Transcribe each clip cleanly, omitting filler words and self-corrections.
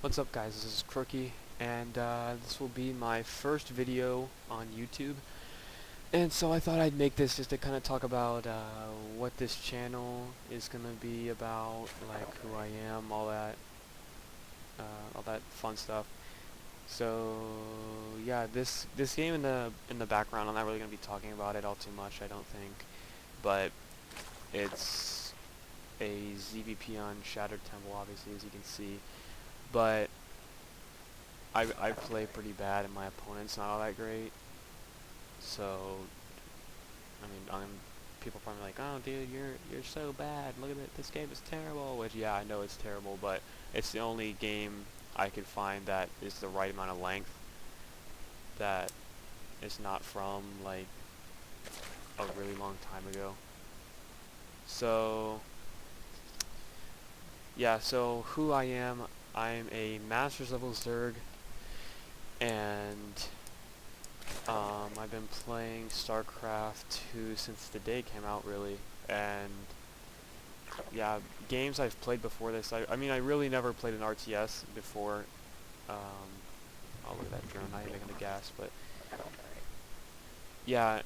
What's up guys, this is Crookie, and this will be my first video on YouTube. And so I thought I'd make this just to kind of talk about what this channel is going to be about, like who I am, all that fun stuff. So yeah, this game in the background, I'm not really going to be talking about it all too much, I don't think. But it's a ZVP on Shattered Temple, obviously, as you can see. But I play pretty bad and my opponent's not all that great. So I mean, people probably like, oh dude, you're so bad. Look at it, this game is terrible. Which yeah, I know it's terrible, but it's the only game I could find that is the right amount of length, that is not from like a really long time ago. So yeah, so who I am, I'm a Masters level Zerg, and I've been playing StarCraft 2 since the day it came out, really. And yeah, games I've played before this, I mean, I really never played an RTS before. Um, oh, look at that drone, not even making a gas, but yeah,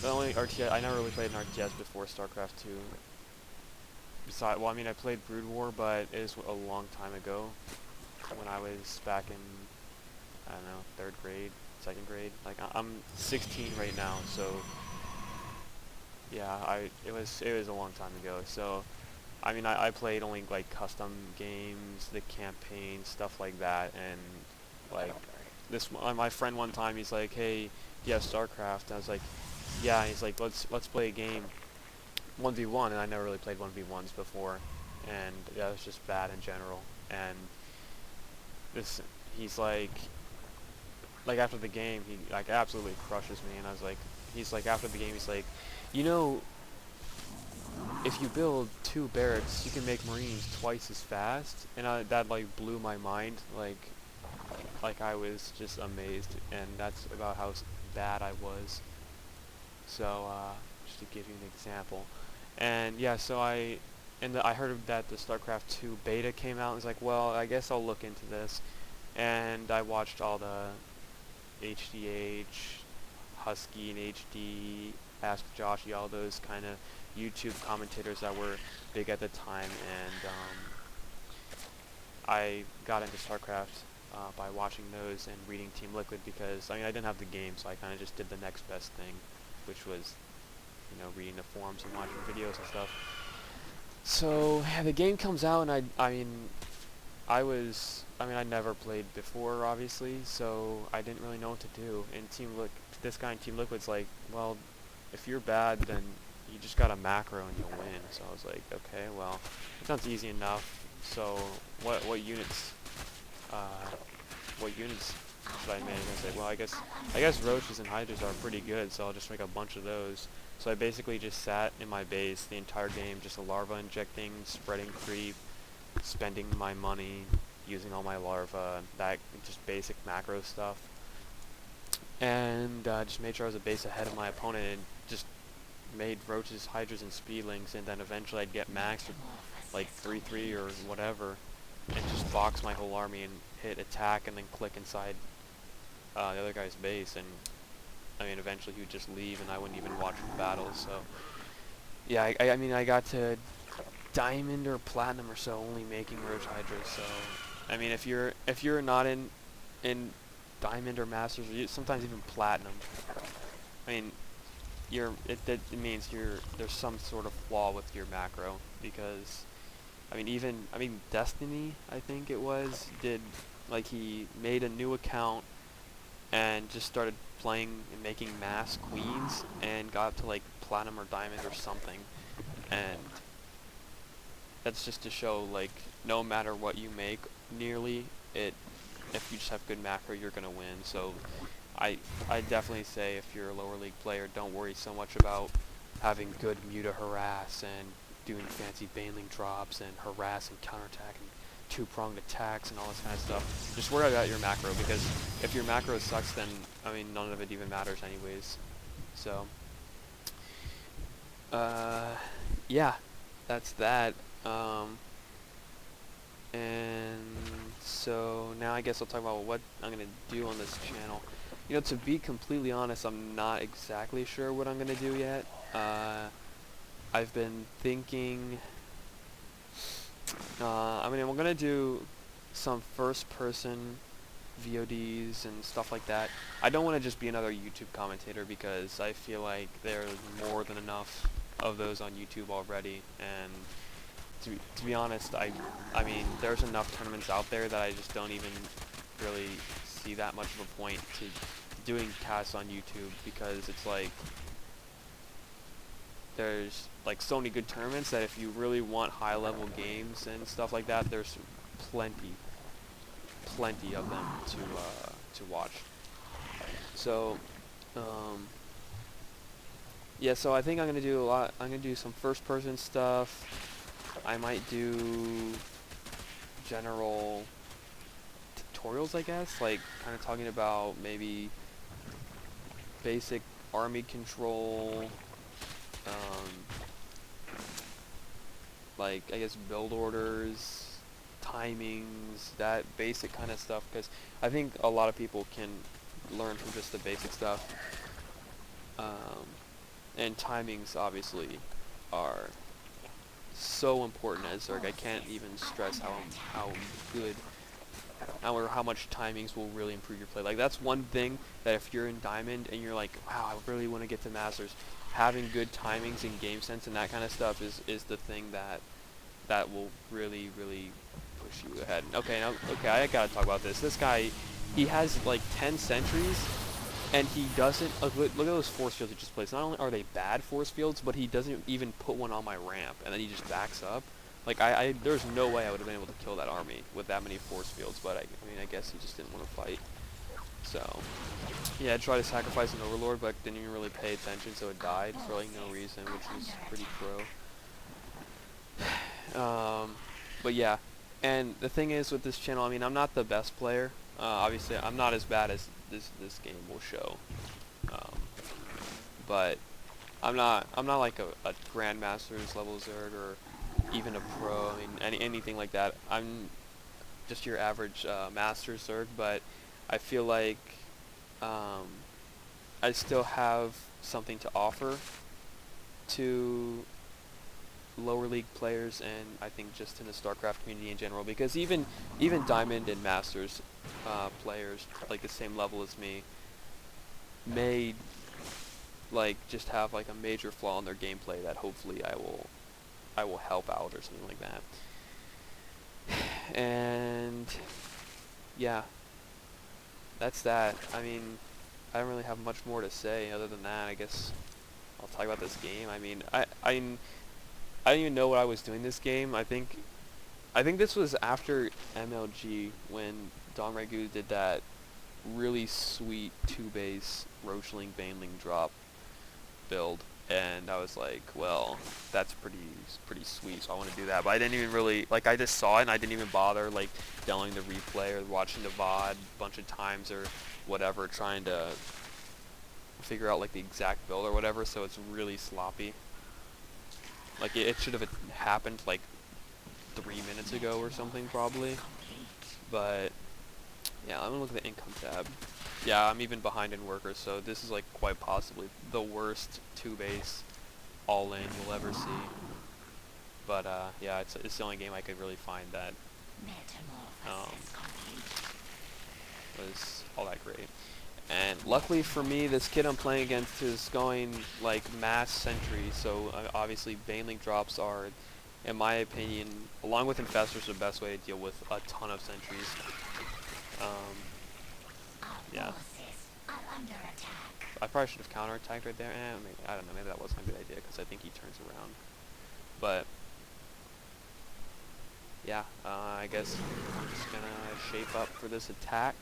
the only RTS, I never really played an RTS before StarCraft 2. Besides, well, I mean, I played Brood War, but it was a long time ago, when I was back in, I don't know, 3rd grade, 2nd grade. Like, I'm 16 right now, so yeah, it was a long time ago. So I mean, I played only like custom games, the campaign, stuff like that, and like my friend one time, he's like, hey, yeah, StarCraft, and I was like, yeah, and he's like, let's play a game, 1v1, and I never really played 1v1s before, and yeah, it was just bad in general. And this, he's like after the game, he like absolutely crushes me, and I was like, he's like after the game, he's like, you know, if you build 2 barracks, you can make Marines twice as fast, and that like blew my mind. Like I was just amazed, and that's about how bad I was. So just to give you an example, and yeah, so I heard that the StarCraft 2 beta came out, and was like, well, I guess I'll look into this, and I watched all the HDH, Husky and HD, Ask Joshy, all those kind of YouTube commentators that were big at the time, and I got into StarCraft by watching those and reading Team Liquid, because I mean, I didn't have the game, so I kind of just did the next best thing, which was, you know, reading the forums and watching videos and stuff. So yeah, the game comes out, and I mean, I never played before, obviously, so I didn't really know what to do. And this guy in Team Liquid's like, well, if you're bad, then you just got a macro and you'll win. So I was like, okay, well, it sounds easy enough. So what units, uh, what units should I make? I was like, well, I guess roaches and hydras are pretty good, so I'll just make a bunch of those. So I basically just sat in my base the entire game, just a larva injecting, spreading creep, spending my money, using all my larva, that just basic macro stuff, and just made sure I was a base ahead of my opponent, and just made roaches, hydras, and speedlings, and then eventually I'd get maxed with like 3-3 or whatever, and just box my whole army and hit attack, and then click inside the other guy's base, and I mean, eventually he would just leave, and I wouldn't even watch the battles. So yeah, I mean, I got to diamond or platinum or so, only making roach hydras. So I mean, if you're not in diamond or masters, or sometimes even platinum, I mean, it means there's some sort of flaw with your macro, because I mean Destiny, I think it was, did, like, he made a new account and just started playing and making mass queens and got up to like platinum or diamond or something, and that's just to show, like, no matter what you make, nearly, if you just have good macro, you're gonna win. So I definitely say, if you're a lower league player, don't worry so much about having good muta harass and doing fancy baneling drops and harass and counterattack and two-pronged attacks and all this kind of stuff. Just worry about your macro, because if your macro sucks, then I mean, none of it even matters anyways. So yeah, that's that. And so now I guess I'll talk about what I'm gonna do on this channel. You know, to be completely honest, I'm not exactly sure what I'm gonna do yet. I've been thinking. I mean, I'm gonna do some first-person VODs and stuff like that. I don't want to just be another YouTube commentator because I feel like there's more than enough of those on YouTube already. And to be honest, I mean, there's enough tournaments out there that I just don't even really see that much of a point to doing casts on YouTube, because it's like there's like so many good tournaments that if you really want high level games and stuff like that, there's plenty of them to watch. So yeah, so I think I'm gonna do I'm gonna do some first person stuff. I might do general tutorials, I guess, like kind of talking about maybe basic army control, like I guess build orders, timings, that basic kind of stuff, because I think a lot of people can learn from just the basic stuff. And timings obviously are so important at Zerg. I can't even stress how good or how much timings will really improve your play. Like, that's one thing that if you're in Diamond and you're like, wow, I really want to get to Masters, having good timings and game sense and that kind of stuff is the thing that will really push you ahead. Okay, I gotta talk about this. This guy, he has like 10 sentries, and he doesn't look at those force fields he just placed. Not only are they bad force fields, but he doesn't even put one on my ramp, and then he just backs up. Like, there's no way I would have been able to kill that army with that many force fields, but I mean, I guess he just didn't want to fight. So, yeah, I tried to sacrifice an Overlord, but didn't even really pay attention, so it died for like no reason, which is pretty pro. But yeah, and the thing is with this channel, I mean, I'm not the best player. Obviously, I'm not as bad as this game will show. But I'm not like a Grandmaster's level Zerg or even a pro. I mean, anything like that. I'm just your average Master Zerg, but I feel like I still have something to offer to lower league players, and I think just in the StarCraft community in general, because even Diamond and Masters players like the same level as me may like just have like a major flaw in their gameplay that hopefully I will help out or something like that. And yeah, that's that. I mean, I don't really have much more to say other than that. I guess I'll talk about this game. I mean, I don't even know what I was doing this game. I think this was after MLG, when Dong Regu did that really sweet 2-base Roachling Baneling drop build, and I was like, well, that's pretty sweet, so I want to do that. But I didn't even really, like, I just saw it and I didn't even bother like downloading the replay or watching the VOD a bunch of times or whatever, trying to figure out like the exact build or whatever, so it's really sloppy. Like, it should have happened like 3 minutes ago or something probably. But yeah, I'm gonna look at the income tab. Yeah, I'm even behind in workers, so this is like quite possibly the worst 2-base all-in you'll ever see. But yeah, it's the only game I could really find that was all that great. And luckily for me, this kid I'm playing against is going like mass sentry, so obviously Baneling drops are, in my opinion, along with Infestors, the best way to deal with a ton of sentries. Yeah. I probably should have counterattacked right there. Maybe, I don't know, maybe that wasn't a good idea, because I think he turns around. But yeah, I guess I'm just gonna shape up for this attack,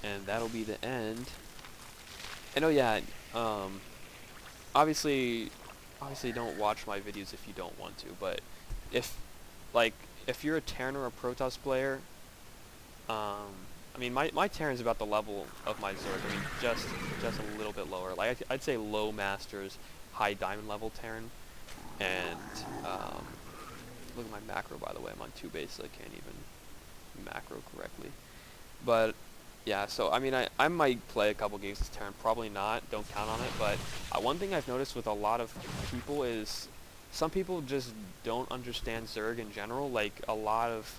and that'll be the end. And oh yeah, obviously don't watch my videos if you don't want to, but if you're a Terran or a Protoss player, I mean, my Terran's about the level of my Zerg. I mean, just a little bit lower. Like, I'd say low Masters, high Diamond level Terran. And look at my macro, by the way. I'm on 2-base, so I can't even macro correctly. But yeah, so I mean, I might play a couple games this turn, probably not, don't count on it, but one thing I've noticed with a lot of people is some people just don't understand Zerg in general. Like a lot of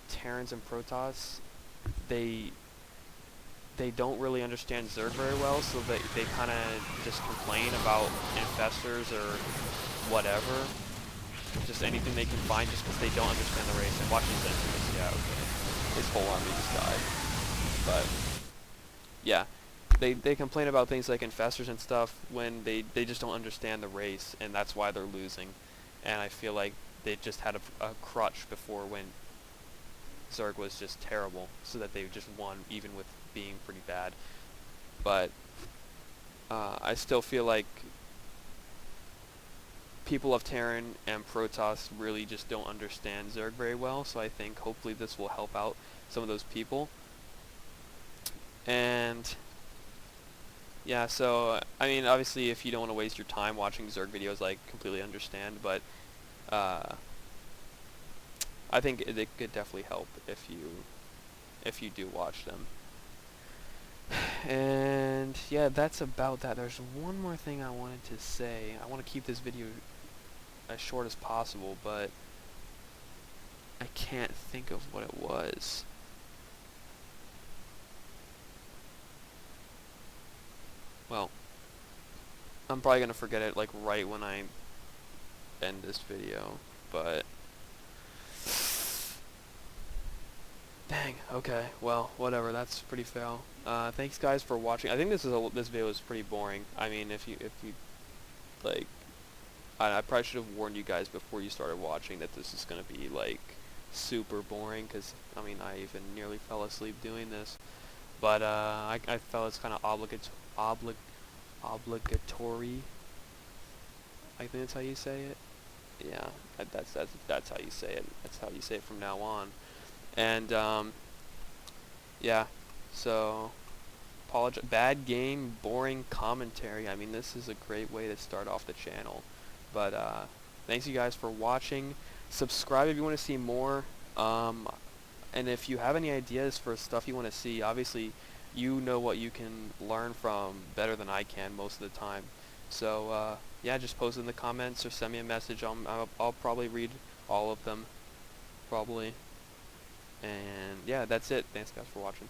Terrans and Protoss, they they don't really understand Zerg very well, so they kind of just complain about infestors or whatever, just anything they can find, just because they don't understand the race. And watch his enemies, yeah, okay. His whole army just died. But yeah, they complain about things like infestors and stuff when they just don't understand the race, and that's why they're losing. And I feel like they just had a crutch before when Zerg was just terrible, so that they just won even with being pretty bad. But I still feel like people of Terran and Protoss really just don't understand Zerg very well, so I think hopefully this will help out some of those people. And yeah, so I mean, obviously if you don't want to waste your time watching Zerg videos, I completely understand, but I think it could definitely help if you do watch them. And yeah, that's about that. There's one more thing I wanted to say. I want to keep this video as short as possible, but I can't think of what it was. Well, I'm probably gonna forget it like right when I end this video, but dang. Okay. Well, whatever. That's pretty fail. Thanks guys for watching. I think this video is pretty boring. I mean, if you like, I probably should have warned you guys before you started watching that this is gonna be like super boring, because I mean I even nearly fell asleep doing this. But I felt it's kind of obligatory. I think that's how you say it. Yeah, that's how you say it. That's how you say it from now on. And yeah, so bad game, boring commentary. I mean, this is a great way to start off the channel. But thanks you guys for watching. Subscribe if you want to see more. And if you have any ideas for stuff you want to see, obviously you know what you can learn from better than I can most of the time. So yeah, just post in the comments or send me a message. I'll probably read all of them, probably. And yeah, that's it. Thanks guys for watching.